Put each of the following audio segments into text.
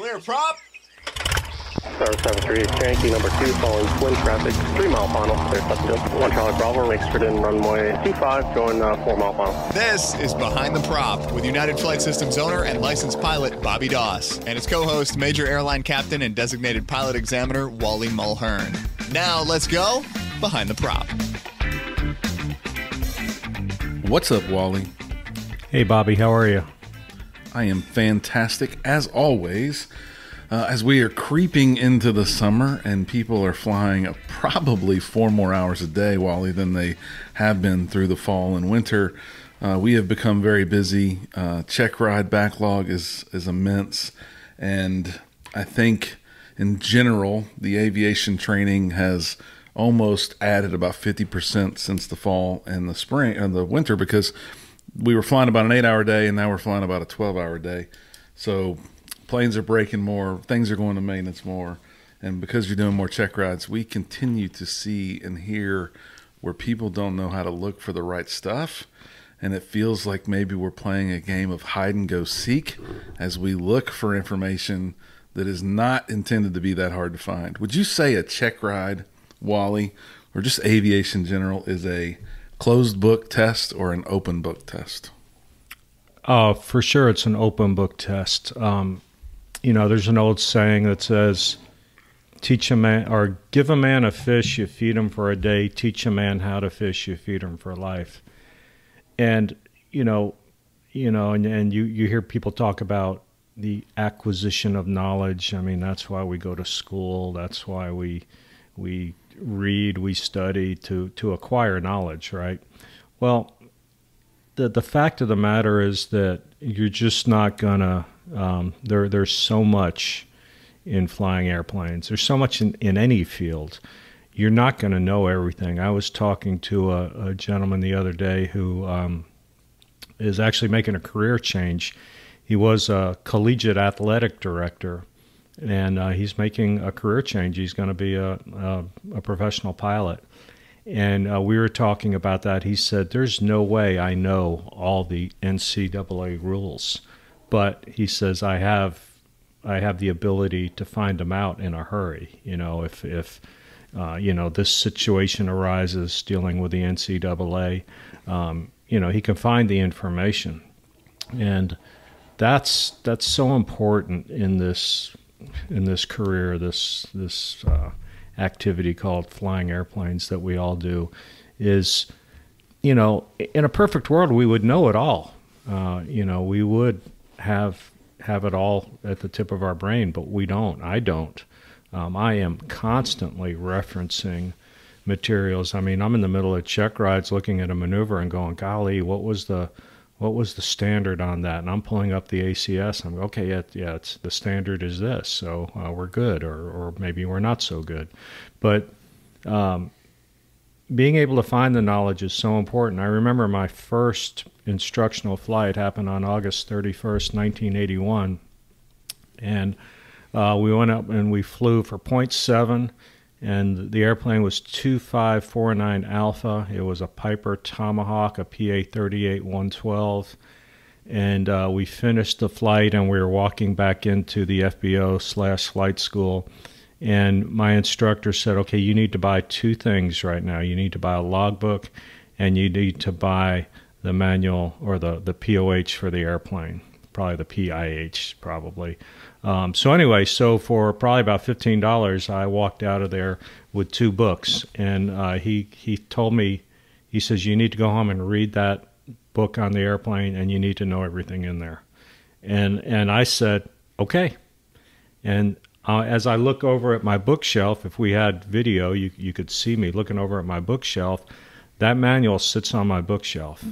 Clear prop. Star 73, Yankee number 2, following twin traffic, 3 mile final, clear subfield. 1 Charlie Bravo, exit in runway 25, going 4 mile final. This is Behind the Prop with United Flight Systems owner and licensed pilot Bobby Doss and his co-host, Major Airline Captain and designated pilot examiner Wally Mulhern. Now let's go Behind the Prop. What's up, Wally? Hey, Bobby, how are you? I am fantastic, as always. As we are creeping into the summer and people are flying probably 4 more hours a day, Wally, than they have been through the fall and winter, we have become very busy. Check ride backlog is immense. And I think in general, the aviation training has almost added about 50% since the fall and the spring and the winter, because we were flying about an 8-hour day and now we're flying about a 12-hour day. So planes are breaking more, things are going to maintenance more, and because you're doing more check rides, we continue to see and hear where people don't know how to look for the right stuff, and it feels like maybe we're playing a game of hide and go seek as we look for information that is not intended to be that hard to find. Would you say a check ride, Wally, or just aviation in general, is a closed book test or an open book test? For sure it's an open book test. There's an old saying that says, teach a man, or give a man a fish, you feed him for a day. Teach a man how to fish, you feed him for life. And, and you hear people talk about the acquisition of knowledge. I mean, that's why we go to school. That's why we read, we study to acquire knowledge, right? Well, the fact of the matter is that you're just not gonna. There's so much in flying airplanes. There's so much in any field. You're not going to know everything. I was talking to a gentleman the other day who is actually making a career change. He was a collegiate athletic director, and he's making a career change. He's going to be a professional pilot. And we were talking about that. He said, there's no way I know all the NCAA rules. But he says, I have the ability to find them out in a hurry. If this situation arises dealing with the NCAA, he can find the information. And that's so important in this career, this activity called flying airplanes that we all do, is, in a perfect world, we would know it all. We would have it all at the tip of our brain, but we don't. I don't. I am constantly referencing materials. I mean, I'm in the middle of check rides looking at a maneuver and going, golly, what was the standard on that? And I'm pulling up the ACS. I'm okay, yeah, it's the standard is this, so we're good, or maybe we're not so good. But being able to find the knowledge is so important. I remember my first instructional flight happened on August 31st, 1981. And we went up and we flew for 0.7, and the airplane was 2549 Alpha. It was a Piper Tomahawk, a PA-38-112. And we finished the flight, and we were walking back into the FBO/flight school. And my instructor said, okay, you need to buy 2 things right now. You need to buy a logbook, and you need to buy the manual, or the POH for the airplane, probably the PIH probably. So for probably about $15, I walked out of there with 2 books. And he told me, he says, you need to go home and read that book on the airplane, and you need to know everything in there. And I said, okay. And as I look over at my bookshelf, if we had video, you could see me looking over at my bookshelf. That manual sits on my bookshelf.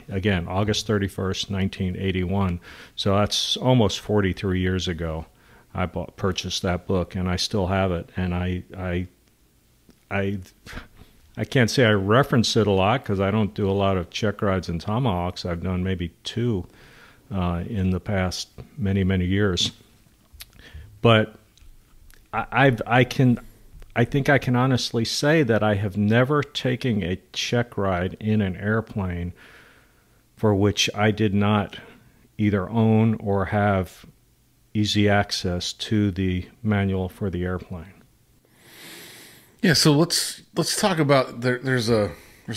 Again, August 31st, 1981. So that's almost 43 years ago. I purchased that book, and I still have it. And I can't say I reference it a lot because I don't do a lot of check rides and Tomahawks. I've done maybe 2 in the past many, many years. But I think I can honestly say that I have never taken a check ride in an airplane for which I did not either own or have easy access to the manual for the airplane. Yeah, so let's talk about there's a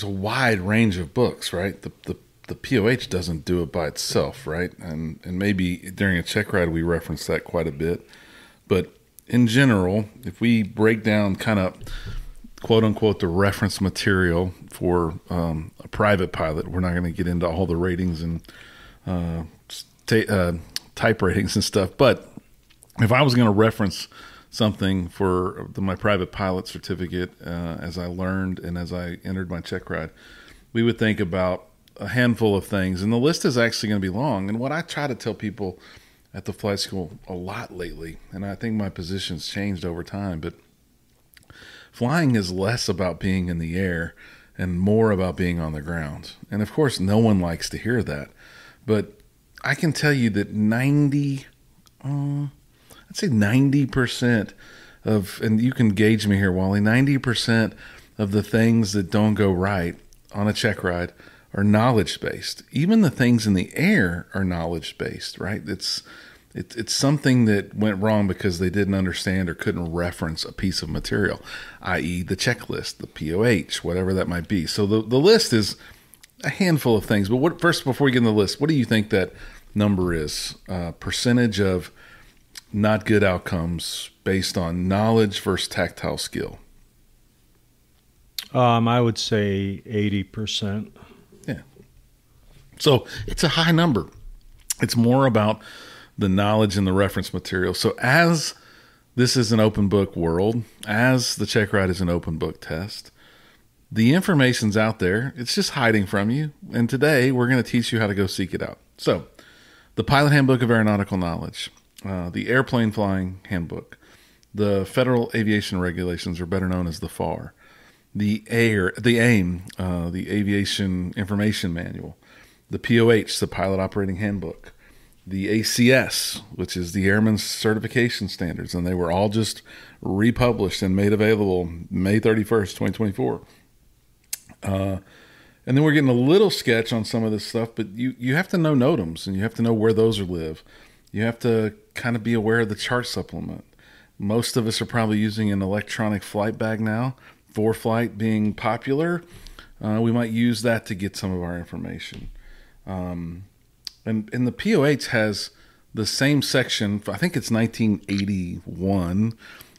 wide range of books, right? The POH doesn't do it by itself, right? And maybe during a check ride we reference that quite a bit. But in general, if we break down kind of quote unquote the reference material for a private pilot, we're not going to get into all the ratings and type ratings and stuff. But if I was going to reference something for my private pilot certificate, as I learned and as I entered my check ride, we would think about a handful of things, and the list is actually going to be long. And what I try to tell people at the flight school a lot lately, and I think my position's changed over time, but flying is less about being in the air and more about being on the ground. And of course, no one likes to hear that, but I can tell you that 90% of, and you can gauge me here, Wally, 90% of the things that don't go right on a check ride are knowledge-based. Even the things in the air are knowledge-based, right? It's something that went wrong because they didn't understand or couldn't reference a piece of material, i.e. the checklist, the POH, whatever that might be. So the list is a handful of things. But first, before we get in the list, what do you think that number is? Percentage of not good outcomes based on knowledge versus tactile skill? I would say 80%. Yeah. So it's a high number. It's more about the knowledge and the reference material. So as this is an open book world, as the check ride is an open book test, the information's out there. It's just hiding from you. And today we're going to teach you how to go seek it out. So the Pilot Handbook of Aeronautical Knowledge, the Airplane Flying Handbook, the Federal Aviation Regulations, or better known as the FAR, the AIM, the Aviation Information Manual, the POH, the Pilot Operating Handbook, the ACS, which is the Airman's Certification Standards, and they were all just republished and made available May 31st, 2024. And then we're getting a little sketch on some of this stuff, but you have to know NOTAMs, and you have to know where those live. You have to kind of be aware of the chart supplement. Most of us are probably using an electronic flight bag now. ForeFlight being popular, we might use that to get some of our information. And the POH has the same section, I think it's 1981,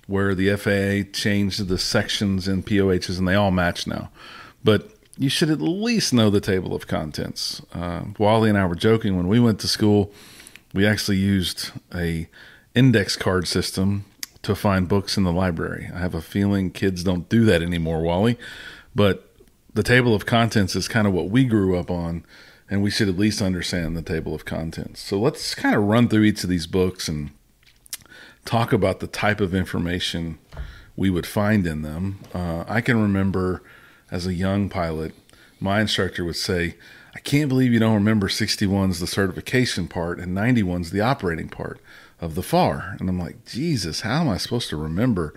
where the FAA changed the sections in POHs, and they all match now. But you should at least know the table of contents. Wally and I were joking when we went to school. We actually used a index card system to find books in the library. I have a feeling kids don't do that anymore, Wally. But the table of contents is kind of what we grew up on, and we should at least understand the table of contents. So let's kind of run through each of these books and talk about the type of information we would find in them. I can remember as a young pilot, my instructor would say, "I can't believe you don't remember 61's the certification part and 91's the operating part of the FAR." And I'm like, Jesus, how am I supposed to remember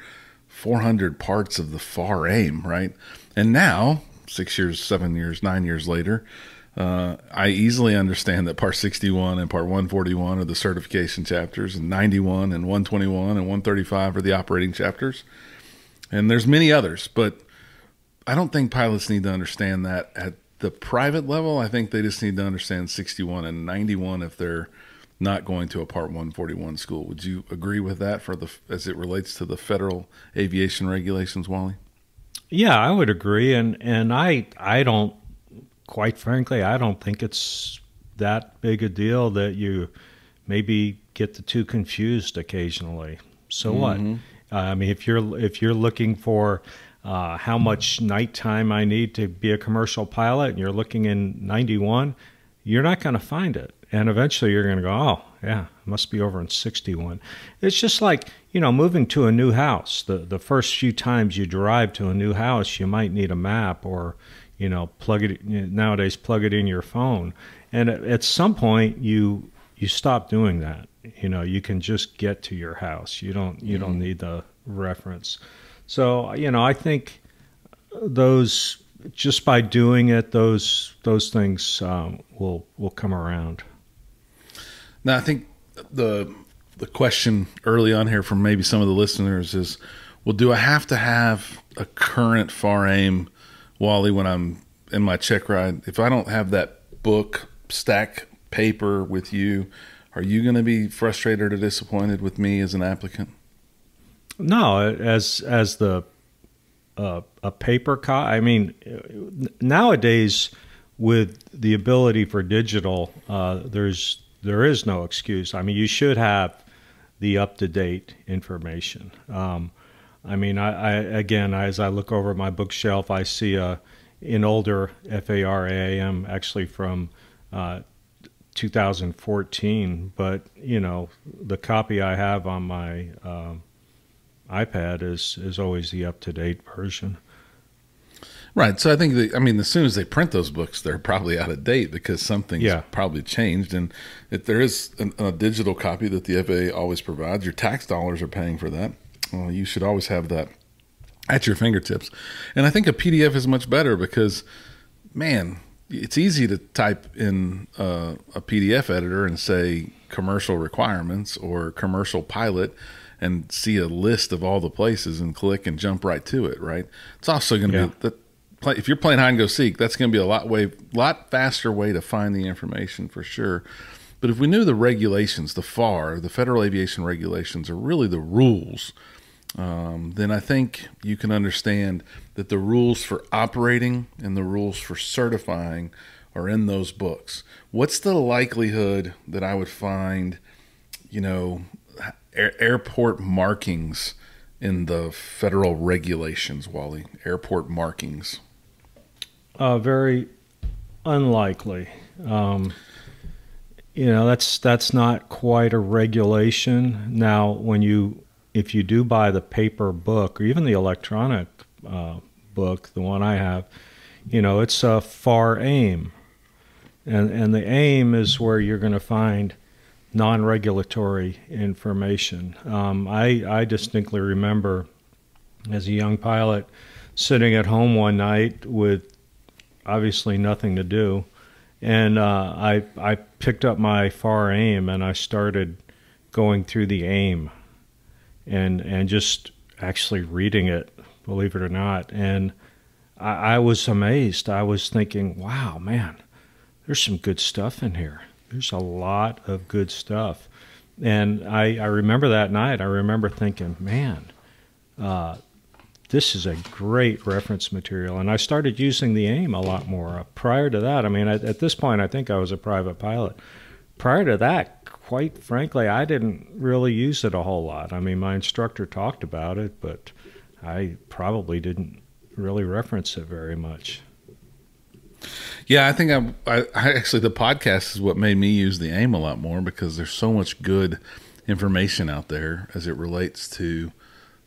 400 parts of the FAR AIM, right? And now, 6 years, 7 years, 9 years later, I easily understand that Part 61 and Part 141 are the certification chapters, and 91 and 121 and 135 are the operating chapters. And there's many others, but I don't think pilots need to understand that at the private level. I think they just need to understand 61 and 91 if they're not going to a Part 141 school. Would you agree with that as it relates to the federal aviation regulations, Wally? Yeah, I would agree. And I don't, quite frankly, I don't think it's that big a deal that you maybe get the two confused occasionally. So what? I mean, if you're looking for how much nighttime I need to be a commercial pilot, and you're looking in 91, you're not going to find it. And eventually you're going to go, oh, yeah, it must be over in 61. It's just like, moving to a new house. The first few times you drive to a new house, you might need a map or, plug it in your phone. And at some point you stop doing that. You can just get to your house. You don't need the reference. So, I think those, just by doing it, those things will come around. Now, I think the the question early on here from maybe some of the listeners is, well, do I have to have a current FAR aim, Wally, when I'm in my check ride? If I don't have that book stack paper with you, are you going to be frustrated or disappointed with me as an applicant? No, as the a paper copy. I mean, nowadays with the ability for digital, there is no excuse. I mean, you should have the up-to-date information. I mean, I again, as I look over my bookshelf, I see an older FAR-AM actually from 2014, but you know, the copy I have on my iPad is always the up-to-date version. Right. So I think as soon as they print those books, they're probably out of date because something's probably changed. And if there is a digital copy that the FAA always provides, your tax dollars are paying for that. You should always have that at your fingertips. And I think a PDF is much better because, man, it's easy to type in a PDF editor and say commercial requirements or commercial pilot and see a list of all the places and click and jump right to it, right? It's also going to be, if you're playing hide and go seek, that's going to be a lot faster way to find the information for sure. But if we knew the regulations, the FAR, the Federal Aviation Regulations, are really the rules, then I think you can understand that the rules for operating and the rules for certifying are in those books. What's the likelihood that I would find, airport markings in the federal regulations, Wally? Airport markings. Very unlikely. That's not quite a regulation. Now, if you do buy the paper book or even the electronic book, the one I have, it's a FAR aim. And the aim is where you're going to find non-regulatory information. I distinctly remember as a young pilot sitting at home one night with obviously nothing to do, and I picked up my FAR aim and I started going through the aim and just actually reading it, believe it or not, and I was amazed. I was thinking, wow, man, there's some good stuff in here. There's a lot of good stuff. And I remember that night, I remember thinking, man, this is a great reference material. And I started using the AIM a lot more. Prior to that, at this point, I think I was a private pilot. Prior to that, quite frankly, I didn't really use it a whole lot. My instructor talked about it, but I probably didn't really reference it very much. Yeah, I think I actually, the podcast is what made me use the AIM a lot more because there's so much good information out there as it relates to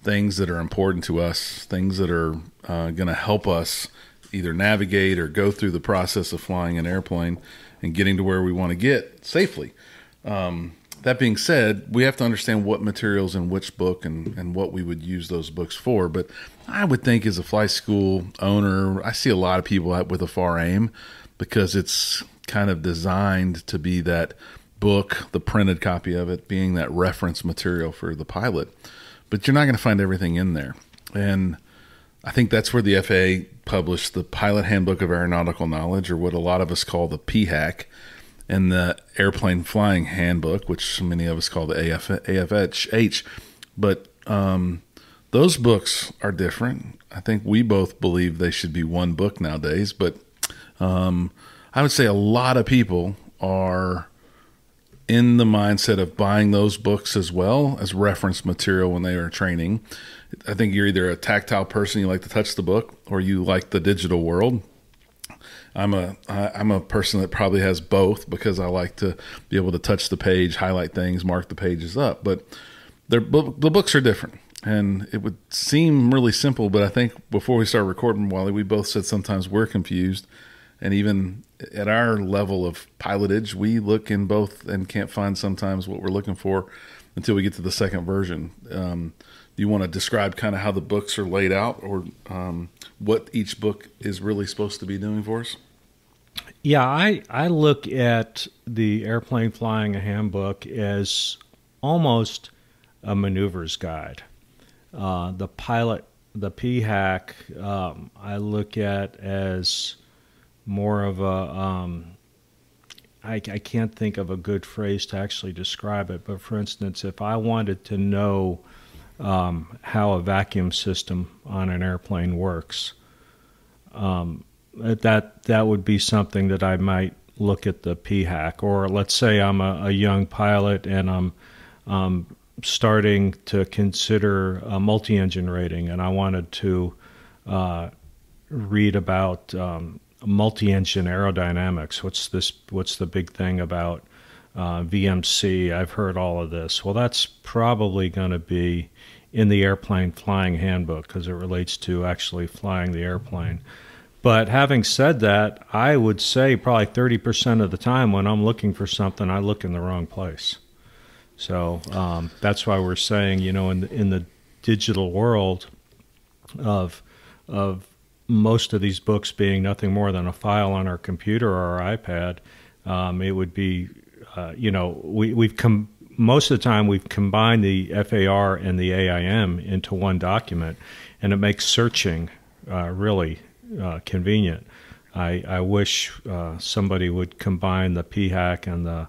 things that are important to us, things that are going to help us either navigate or go through the process of flying an airplane and getting to where we want to get safely. That being said, we have to understand what materials in which book and what we would use those books for. But I would think as a flight school owner, I see a lot of people with a FAR AIM because it's kind of designed to be that book, the printed copy of it, being that reference material for the pilot. But you're not going to find everything in there. And I think that's where the FAA published the Pilot Handbook of Aeronautical Knowledge, or what a lot of us call the PHAC, and the Airplane Flying Handbook, which many of us call the AFH. But those books are different. I think we both believe they should be one book nowadays. But I would say a lot of people are in the mindset of buying those books as well as reference material when they are training. I think you're either a tactile person, you like to touch the book, or you like the digital world. I'm a person that probably has both because I like to be able to touch the page, highlight things, mark the pages up. But the books are different, and it would seem really simple. But I think before we start recording, Wally, we both said sometimes we're confused, and even at our level of pilotage, we look in both and can't find sometimes what we're looking for until we get to the second version. Do you want to describe kind of how the books are laid out, or what each book is really supposed to be doing for us? Yeah, I look at the Airplane Flying Handbook as almost a maneuver's guide. The pilot, the PHAC, I look at as more of a, I can't think of a good phrase to actually describe it, but for instance, if I wanted to know how a vacuum system on an airplane works, that would be something that I might look at the PHAC. Or let's say I'm a young pilot and I'm starting to consider multi-engine rating, and I wanted to read about multi-engine aerodynamics. What's the big thing about VMC? I've heard all of this. Well, that's probably going to be in the airplane flying handbook because it relates to actually flying the airplane. But having said that, I would say probably 30% of the time when I'm looking for something, I look in the wrong place. So that's why we're saying, in the digital world of most of these books being nothing more than a file on our computer or our iPad, it would be, most of the time we've combined the FAR and the AIM into one document, and it makes searching really convenient. I wish somebody would combine the PHAC and the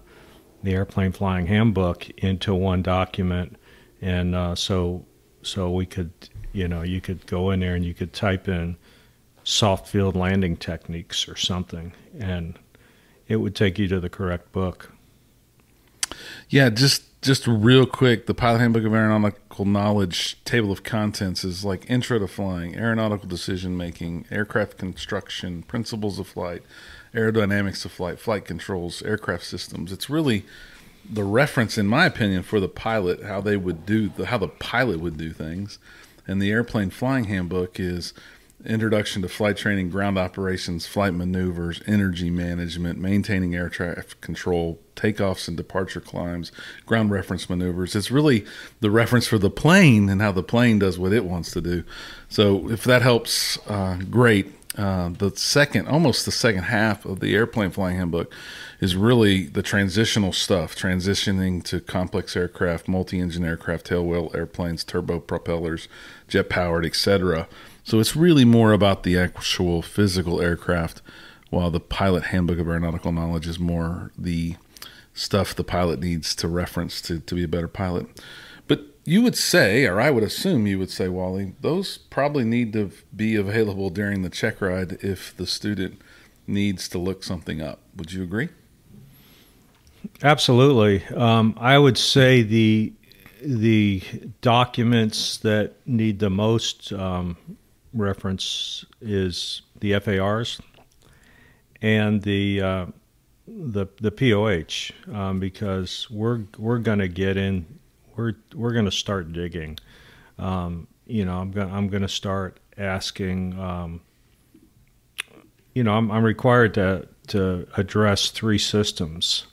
Airplane Flying Handbook into one document, and so we could, you could go in there and you could type in soft field landing techniques or something, and it would take you to the correct book. Yeah, just real quick, the Pilot Handbook of Aeronautical Knowledge table of contents is like intro to flying, aeronautical decision making, aircraft construction, principles of flight, aerodynamics of flight, flight controls, aircraft systems. It's really the reference, in my opinion, for the pilot, how the pilot would do things. And the Airplane Flying Handbook is introduction to flight training, ground operations, flight maneuvers, energy management, maintaining air traffic control, takeoffs and departure climbs, ground reference maneuvers. It's really the reference for the plane and how the plane does what it wants to do. So if that helps, great. The second half of the Airplane Flying Handbook is really the transitional stuff, transitioning to complex aircraft, multi-engine aircraft, tailwheel airplanes, turbo propellers, jet-powered, etc. So it's really more about the actual physical aircraft, while the Pilot Handbook of Aeronautical Knowledge is more the stuff the pilot needs to reference to be a better pilot. But you would say, or I would assume you would say, Wally, those probably need to be available during the check ride if the student needs to look something up. Would you agree? Absolutely. I would say the documents that need the most reference is the FARs and the POH, because we're going to get in. We're going to start digging. I'm going to start asking. I'm required to address 3 systems,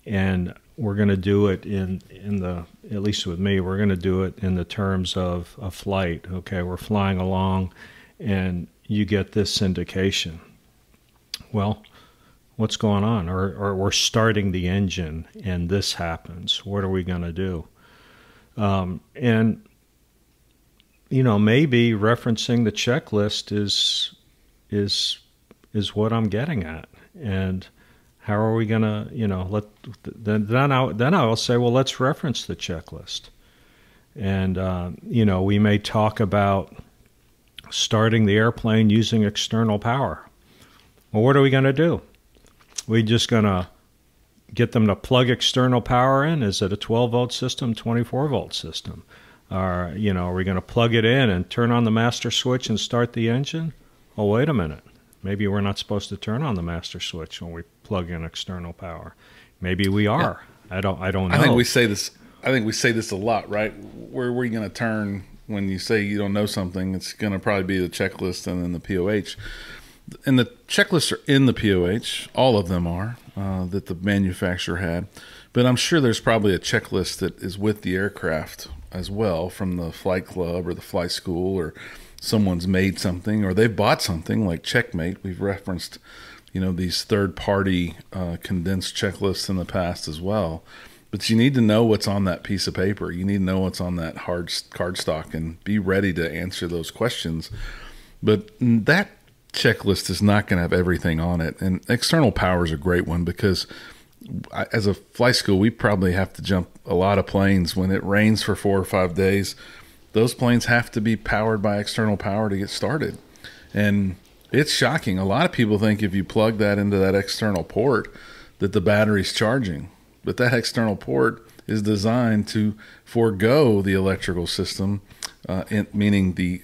and we're going to do it in the, at least with me, we're going to do it in the terms of a flight. Okay, we're flying along, and you get this indication. Well, what's going on? Or we're starting the engine, and this happens. What are we going to do? And maybe referencing the checklist is what I'm getting at. And how are we going to, then I'll say, well, let's reference the checklist. And, we may talk about starting the airplane using external power. Well, what are we going to do? We just going to get them to plug external power in? Is it a 12-volt system, 24-volt system? Or, are we going to plug it in and turn on the master switch and start the engine? Oh, wait a minute. Maybe we're not supposed to turn on the master switch when we plug in external power. Maybe we are. Yeah. I don't know. I think we say this a lot, right? Where are you going to turn when you say you don't know something? It's going to probably be the checklist and then the POH. And the checklists are in the POH. All of them are, that the manufacturer had. But I'm sure there's probably a checklist that is with the aircraft as well from the flight club or the flight school, or someone's made something or they've bought something like Checkmate. We've referenced, these third-party condensed checklists in the past as well. But you need to know what's on that piece of paper. You need to know what's on that hard cardstock and be ready to answer those questions. But that checklist is not going to have everything on it. And external power is a great one because as a flight school, we probably have to jump a lot of planes when it rains for 4 or 5 days. Those planes have to be powered by external power to get started. And it's shocking. A lot of people think if you plug that into that external port that the battery's charging. But that external port is designed to forego the electrical system, meaning the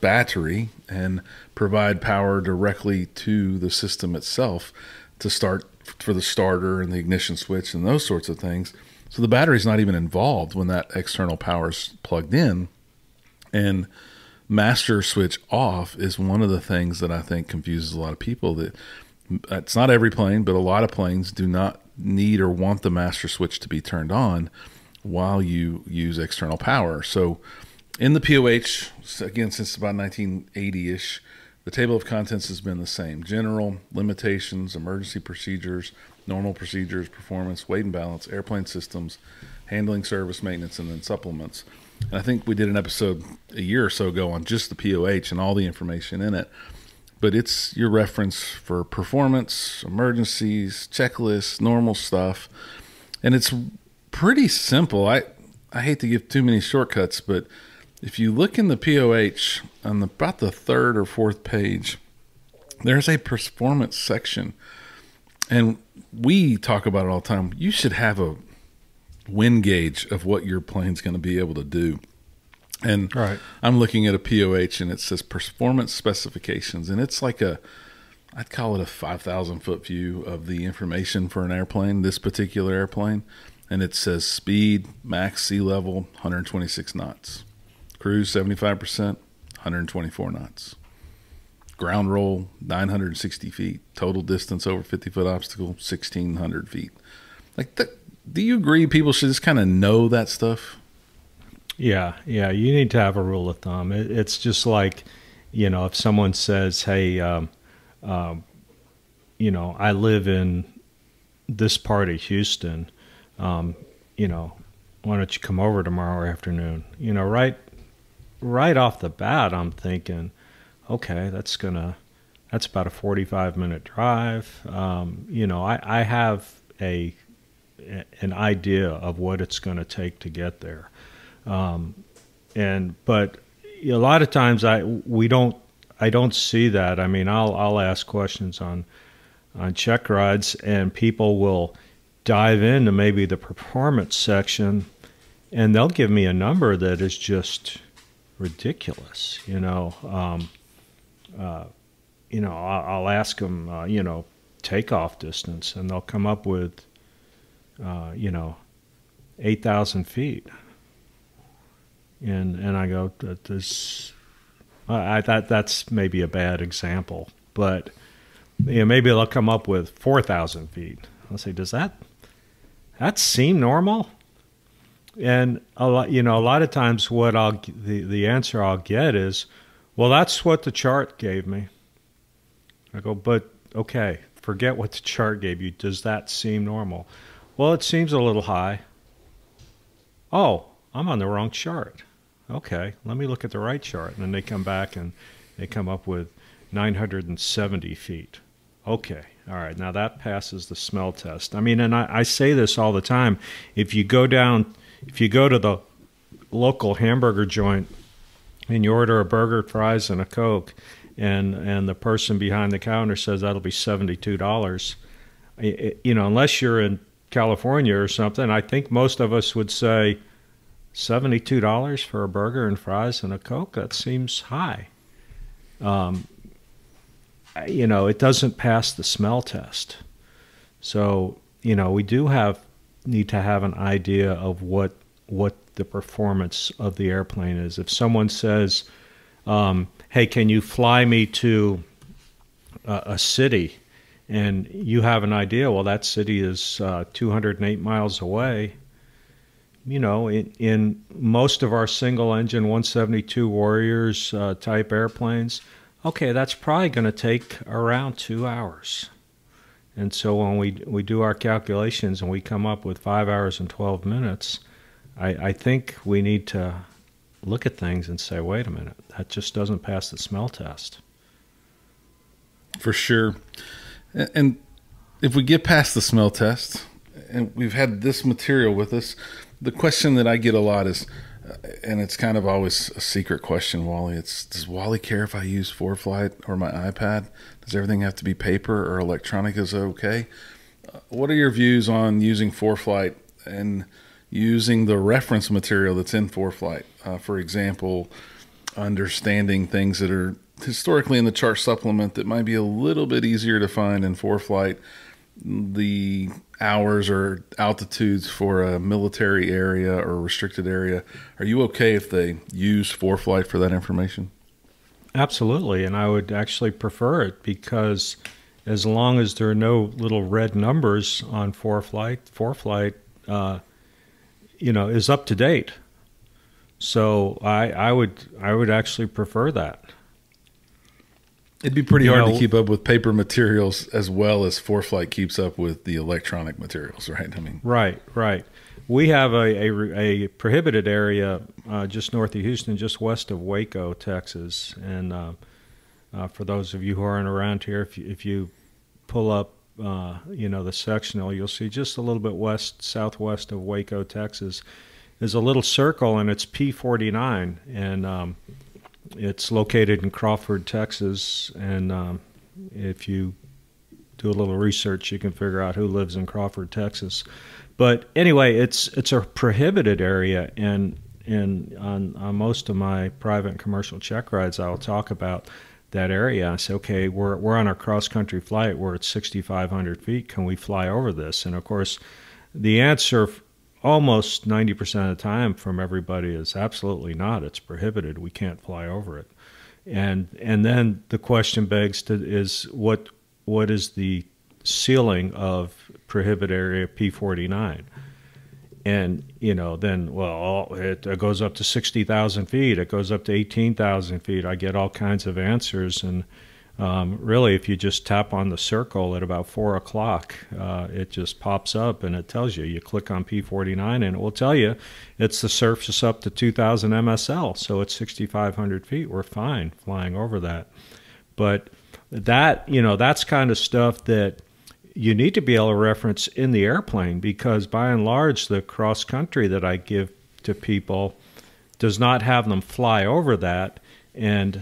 battery, and provide power directly to the system itself to start for the starter and the ignition switch and those sorts of things. So the battery's not even involved when that external power is plugged in. And master switch off is one of the things that I think confuses a lot of people. That it's not every plane, but a lot of planes do not need or want the master switch to be turned on while you use external power. So in the POH, again, since about 1980-ish, the table of contents has been the same. General, limitations, emergency procedures, normal procedures, performance, weight and balance, airplane systems, handling, service, maintenance, and then supplements. And I think we did an episode a year or so ago on just the POH and all the information in it. But it's your reference for performance, emergencies, checklists, normal stuff. And it's pretty simple. I hate to give too many shortcuts, but if you look in the POH on about the 3rd or 4th page, there's a performance section. And we talk about it all the time. You should have a wind gauge of what your plane's going to be able to do. And right. I'm looking at a POH and it says performance specifications. And it's like I'd call it a 5,000 foot view of the information for an airplane, this particular airplane. And it says speed, max sea level, 126 knots. Cruise, 75%, 124 knots. Ground roll, 960 feet. Total distance over 50-foot obstacle, 1,600 feet. Like, do you agree people should just kind of know that stuff? Yeah. You need to have a rule of thumb. It's just like, if someone says, hey, I live in this part of Houston, why don't you come over tomorrow afternoon? Right off the bat, I'm thinking, okay, that's about a 45-minute drive. I have an idea of what it's going to take to get there. But a lot of times I don't see that. I mean, I'll ask questions on check rides, and people will dive into maybe the performance section, and they'll give me a number that is just ridiculous. I'll ask them, takeoff distance, and they'll come up with, 8,000 feet. And I go, that's maybe a bad example, but maybe they'll come up with 4,000 feet. I'll say, does that seem normal? And a lot of times what the answer I'll get is, well, that's what the chart gave me. I go, but okay, forget what the chart gave you. Does that seem normal? Well, it seems a little high. Oh, I'm on the wrong chart. Okay, let me look at the right chart. And then they come back and they come up with 970 feet. Okay, all right, now that passes the smell test. I mean, and I say this all the time. If you go to the local hamburger joint and you order a burger, fries, and a Coke, and the person behind the counter says that'll be $72, unless you're in California or something, I think most of us would say $72 for a burger and fries and a Coke, that seems high. It doesn't pass the smell test. So, we do need to have an idea of what the performance of the airplane is. If someone says, hey, can you fly me to a city? And you have an idea, well, that city is 208 miles away. In most of our single-engine 172 Warriors type airplanes, okay, that's probably going to take around 2 hours. And so when we do our calculations and we come up with 5 hours and 12 minutes, I think we need to look at things and say, wait a minute, that just doesn't pass the smell test. For sure. And if we get past the smell test, and we've had this material with us, the question that I get a lot is, and it's kind of always a secret question, Wally, it's, does Wally care if I use ForeFlight or my iPad? Does everything have to be paper or electronic? Is it okay? What are your views on using ForeFlight and using the reference material that's in ForeFlight? For example, understanding things that are historically in the chart supplement that might be a little bit easier to find in ForeFlight, the hours or altitudes for a military area or restricted area. Are you okay if they use ForeFlight for that information? Absolutely, and I would actually prefer it, because as long as there are no little red numbers on ForeFlight, is up to date. So I would actually prefer that. It'd be pretty hard to keep up with paper materials as well as ForeFlight keeps up with the electronic materials, right? I mean, right. We have a prohibited area just north of Houston, just west of Waco, Texas. And for those of you who aren't around here, if you pull up, the sectional, you'll see just a little bit southwest of Waco, Texas, is a little circle, and it's P49, and it's located in Crawford, Texas. And if you do a little research, you can figure out who lives in Crawford, Texas. But anyway, it's a prohibited area, and on most of my private and commercial check rides, I'll talk about that area. I say, okay, we're on our cross-country flight. We're at 6,500 feet. Can we fly over this? And of course, the answer almost 90% of the time from everybody is absolutely not. It's prohibited. We can't fly over it. And then the question is what is the ceiling of prohibited area P49? And, then, it goes up to 60,000 feet. It goes up to 18,000 feet. I get all kinds of answers. And really, if you just tap on the circle at about 4 o'clock, it just pops up and it tells you. You click on P49 and it will tell you it's the surface up to 2,000 MSL. So it's 6,500 feet. We're fine flying over that. But that's kind of stuff that you need to be able to reference in the airplane, because by and large, the cross country that I give to people does not have them fly over that. And,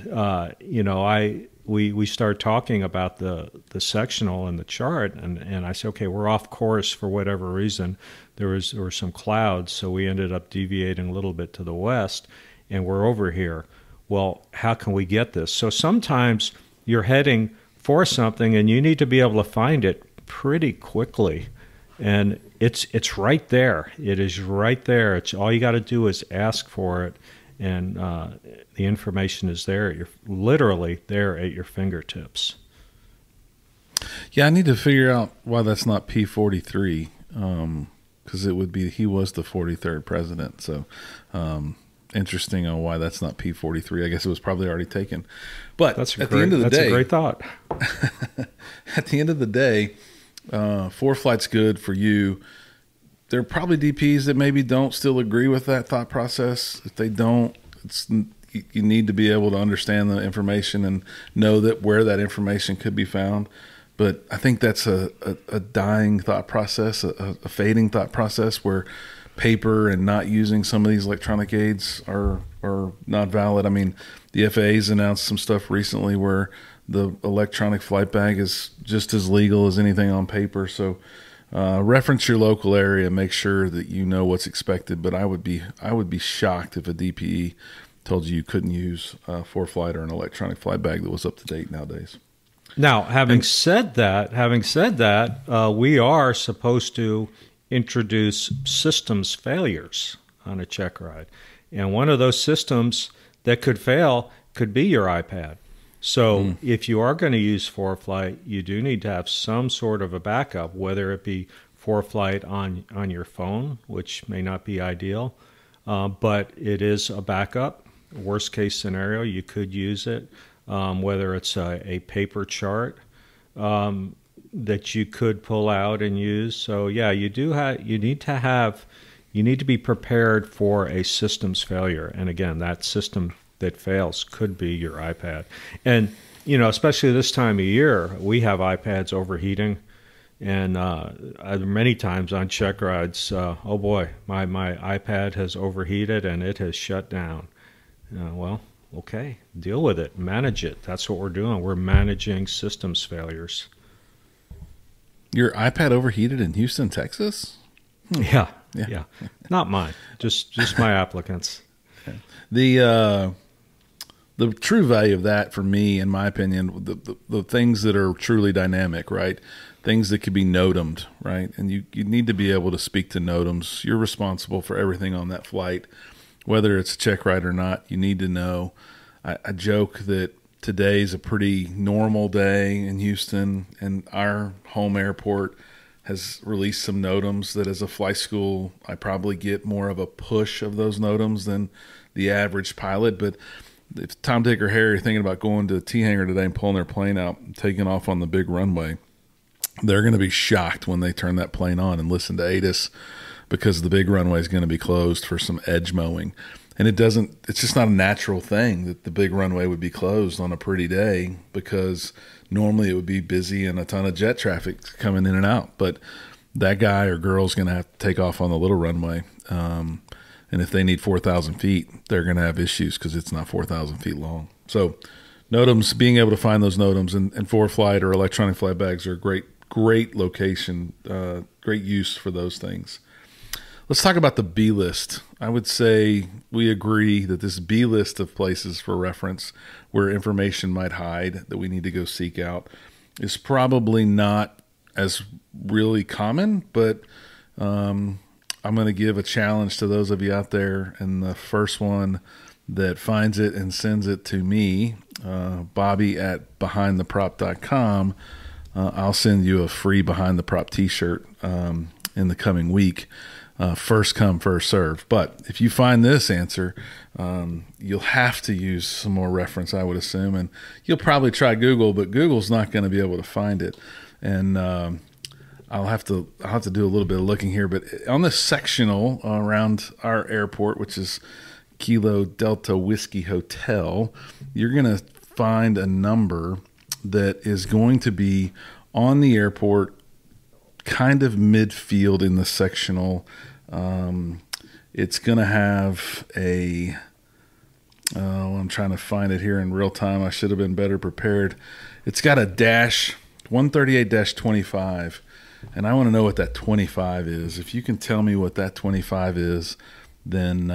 we start talking about the sectional and the chart, and I say, okay, we're off course for whatever reason. There were some clouds, so we ended up deviating a little bit to the west, and we're over here. Well, how can we get this? So sometimes you're heading for something, and you need to be able to find it pretty quickly, and it's right there. It is right there. It's all you got to do is ask for it, and the information is there. You're literally there at your fingertips. Yeah, I need to figure out why that's not P43, because it would be he was the 43rd president. So interesting on why that's not P43. I guess it was probably already taken. But that's a great thought. At the end of the day, ForeFlight's good for you. There are probably DPs that maybe don't still agree with that thought process. If they don't, you need to be able to understand the information and know that where that information could be found. But I think that's a dying thought process, a fading thought process, where paper and not using some of these electronic aids are not valid. I mean, the FAA's announced some stuff recently where the electronic flight bag is just as legal as anything on paper. So reference your local area, make sure that you know what's expected. But I would be shocked if a DPE told you couldn't use ForeFlight or an electronic flight bag that was up to date nowadays. Now, having said that, we are supposed to introduce systems failures on a check ride, and one of those systems that could fail could be your iPad. So if you are going to use ForeFlight, you do need to have some sort of a backup, whether it be ForeFlight on your phone, which may not be ideal, but it is a backup. Worst case scenario, you could use it, whether it's a paper chart. that you could pull out and use. So yeah, you need to be prepared for a systems failure. And again, that system that fails could be your iPad. And especially this time of year, we have iPads overheating. And many times on check rides, oh boy, my iPad has overheated and it has shut down. Well, okay, deal with it, manage it. That's what we're doing. We're managing systems failures. Your iPad overheated in Houston, Texas? Yeah. Not mine, just my applicants. The true value of that, for me, in my opinion, the things that are truly dynamic, right? Things that could be NOTAMed, right? And you need to be able to speak to NOTAMs. You're responsible for everything on that flight, whether it's a check ride or not. You need to know. I joke that today's a pretty normal day in Houston, and our home airport has released some NOTAMs that, as a flight school, I probably get more of a push of those NOTAMs than the average pilot. But if Tom, Dick, or Harry are thinking about going to the T-hangar today and pulling their plane out and taking off on the big runway, they're going to be shocked when they turn that plane on and listen to ATIS, because the big runway is going to be closed for some edge mowing. And it's just not a natural thing that the big runway would be closed on a pretty day, because normally it would be busy and a ton of jet traffic coming in and out. But that guy or girl is going to have to take off on the little runway. And if they need 4,000 feet, they're going to have issues because it's not 4,000 feet long. So NOTAMs, being able to find those NOTAMs and ForeFlight or electronic flight bags are great location, great use for those things. Let's talk about the B list. I would say we agree that this B list of places for reference where information might hide that we need to go seek out is probably not as really common, but I'm going to give a challenge to those of you out there. And the first one that finds it and sends it to me, Bobby at behindtheprop.com, I'll send you a free Behind the Prop t-shirt in the coming week. First come, first serve. But if you find this answer, you'll have to use some more reference, I would assume. And you'll probably try Google, but Google's not going to be able to find it. And I'll have to do a little bit of looking here. But on the sectional around our airport, which is Kilo Delta Whiskey Hotel, you're going to find a number that is going to be on the airport, kind of midfield in the sectional. It's going to have I'm trying to find it here in real time. I should have been better prepared. It's got a dash 138-25, and I want to know what that 25 is. If you can tell me what that 25 is, then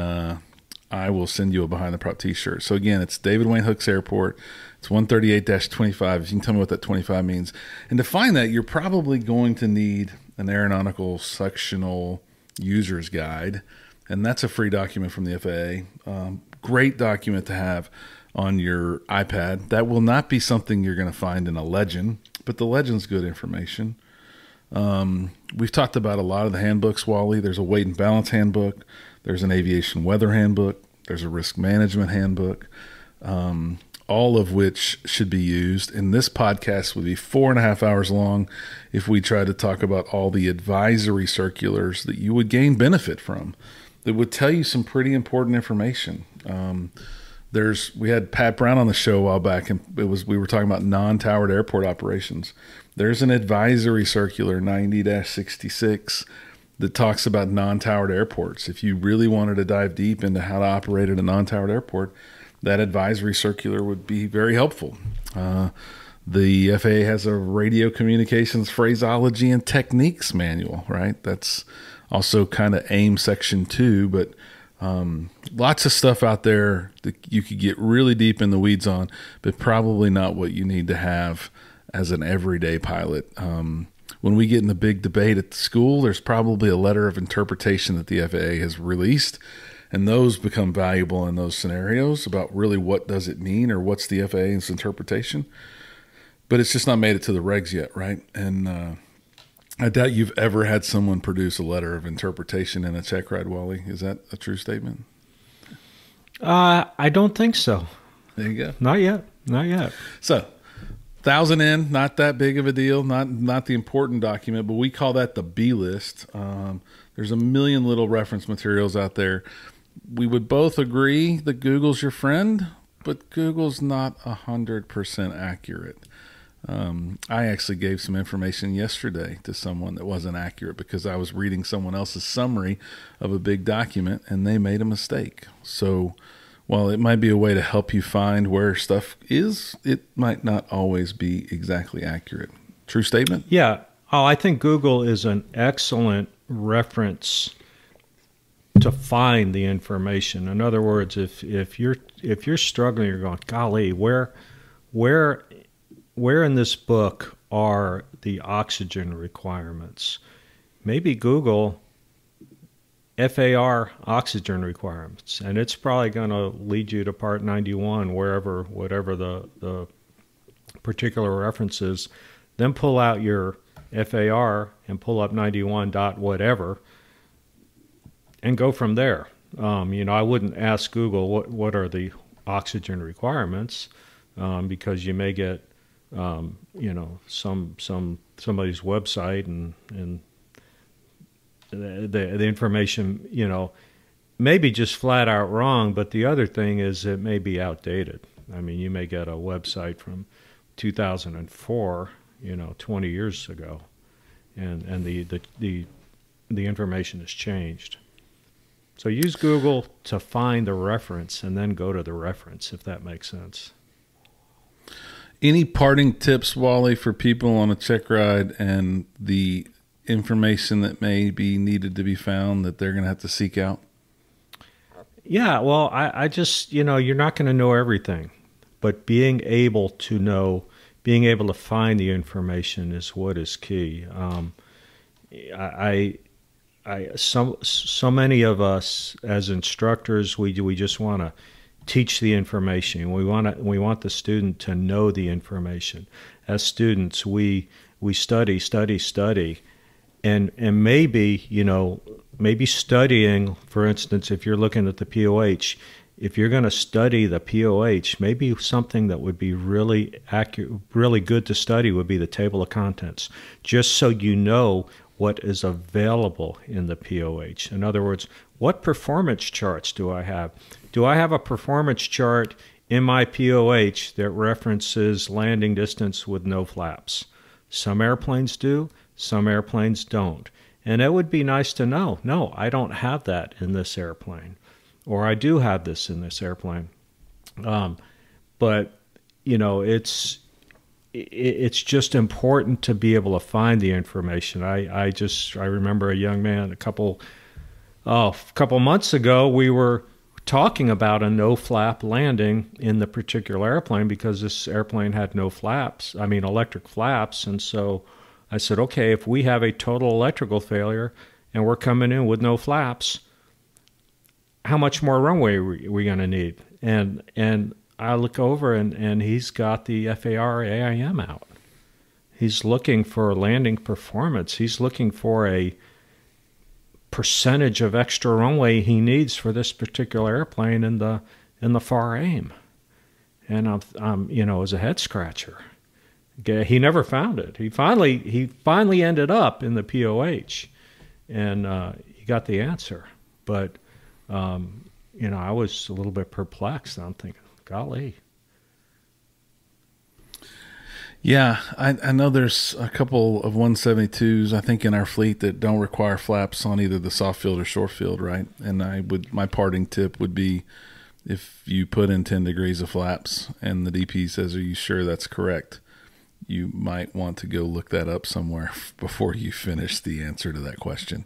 I will send you a Behind the Prop t-shirt. So again, it's David Wayne Hooks Airport. It's 138-25. If you can tell me what that 25 means. And to find that, you're probably going to need an aeronautical sectional user's guide. And that's a free document from the FAA. Great document to have on your iPad. That will not be something you're going to find in a legend, but the legend's good information. We've talked about a lot of the handbooks, Wally. There's a weight and balance handbook. There's an aviation weather handbook. There's a risk management handbook, all of which should be used. And this podcast would be 4.5 hours long if we tried to talk about all the advisory circulars that you would gain benefit from, that would tell you some pretty important information. We had Pat Brown on the show a while back, and we were talking about non-towered airport operations. There's an advisory circular 90-66 that talks about non-towered airports. If you really wanted to dive deep into how to operate at a non-towered airport, that advisory circular would be very helpful. The FAA has a radio communications phraseology and techniques manual, right? That's also kind of AIM Section 2, but lots of stuff out there that you could get really deep in the weeds on, but probably not what you need to have as an everyday pilot. When we get in the big debate at the school, there's probably a letter of interpretation that the FAA has released, and those become valuable in those scenarios about really what does it mean or what's the FAA's interpretation. But it's just not made it to the regs yet, right? And I doubt you've ever had someone produce a letter of interpretation in a check ride, Wally. Is that a true statement? I don't think so. There you go. Not yet. Not yet. So 1,000 in, not that big of a deal, not the important document, but we call that the B list. There's a million little reference materials out there. We would both agree that Google's your friend, but Google's not 100% accurate. I actually gave some information yesterday to someone that wasn't accurate because I was reading someone else's summary of a big document and they made a mistake. So while it might be a way to help you find where stuff is, it might not always be exactly accurate. True statement? Yeah. Oh, I think Google is an excellent reference to find the information. In other words, if you're struggling, you're going, golly, where in this book are the oxygen requirements? Maybe Google FAR oxygen requirements, and it's probably going to lead you to Part 91, whatever the particular reference is. Then pull out your FAR and pull up 91 dot whatever, and go from there. I wouldn't ask Google what are the oxygen requirements, because you may get somebody's website and the information, maybe just flat out wrong, but the other thing is it may be outdated. I mean, you may get a website from 2004, 20 years ago, and the information has changed. So use Google to find the reference and then go to the reference, if that makes sense. Any parting tips, Wally, for people on a check ride and the information that may be needed to be found that they're going to have to seek out? Yeah, well, I just, you're not going to know everything, but being able to find the information is what is key. So many of us as instructors, we just want to teach the information. We want the student to know the information. As students, we study, and maybe studying, for instance, if you're looking at the POH, if you're going to study the POH, maybe something that would be really accurate, really good to study would be the table of contents, just so you know what is available in the POH. In other words, what performance charts do I have? Do I have a performance chart in my POH that references landing distance with no flaps? Some airplanes do, some airplanes don't. And it would be nice to know, no, I don't have that in this airplane, or I do have this in this airplane. But, it's just important to be able to find the information. I remember a young man a couple months ago, we were talking about a no flap landing in the particular airplane because this airplane had no flaps, electric flaps. And so I said, okay, if we have a total electrical failure and we're coming in with no flaps, how much more runway are we going to need? And I look over and he's got the FAR AIM out. He's looking for landing performance. He's looking for a percentage of extra runway he needs for this particular airplane in the FAR AIM. And I'm it was a head scratcher. He never found it. He finally ended up in the POH, and he got the answer. But I was a little bit perplexed. I'm thinking, golly. Yeah, I know there's a couple of 172s, I think, in our fleet that don't require flaps on either the soft field or short field, right? And my parting tip would be, if you put in 10 degrees of flaps and the DP says, are you sure that's correct? You might want to go look that up somewhere before you finish the answer to that question.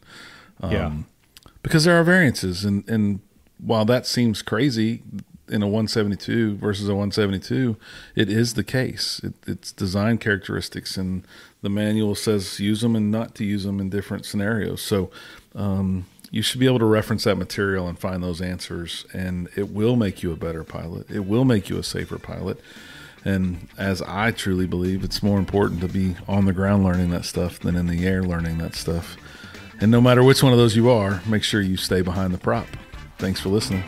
Because there are variances, and while that seems crazy in a 172 versus a 172, it is the case. It's design characteristics, and the manual says use them and not to use them in different scenarios. So you should be able to reference that material and find those answers, and it will make you a better pilot. It will make you a safer pilot. And as I truly believe, it's more important to be on the ground learning that stuff than in the air learning that stuff. And no matter which one of those you are, make sure you stay behind the prop. Thanks for listening.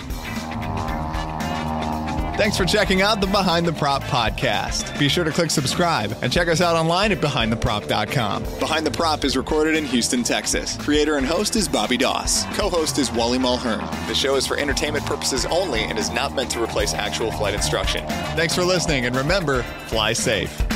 Thanks for checking out the Behind the Prop podcast. Be sure to click subscribe and check us out online at BehindTheProp.com. Behind the Prop is recorded in Houston, Texas. Creator and host is Bobby Doss. Co-host is Wally Mulhern. The show is for entertainment purposes only and is not meant to replace actual flight instruction. Thanks for listening, and remember, fly safe.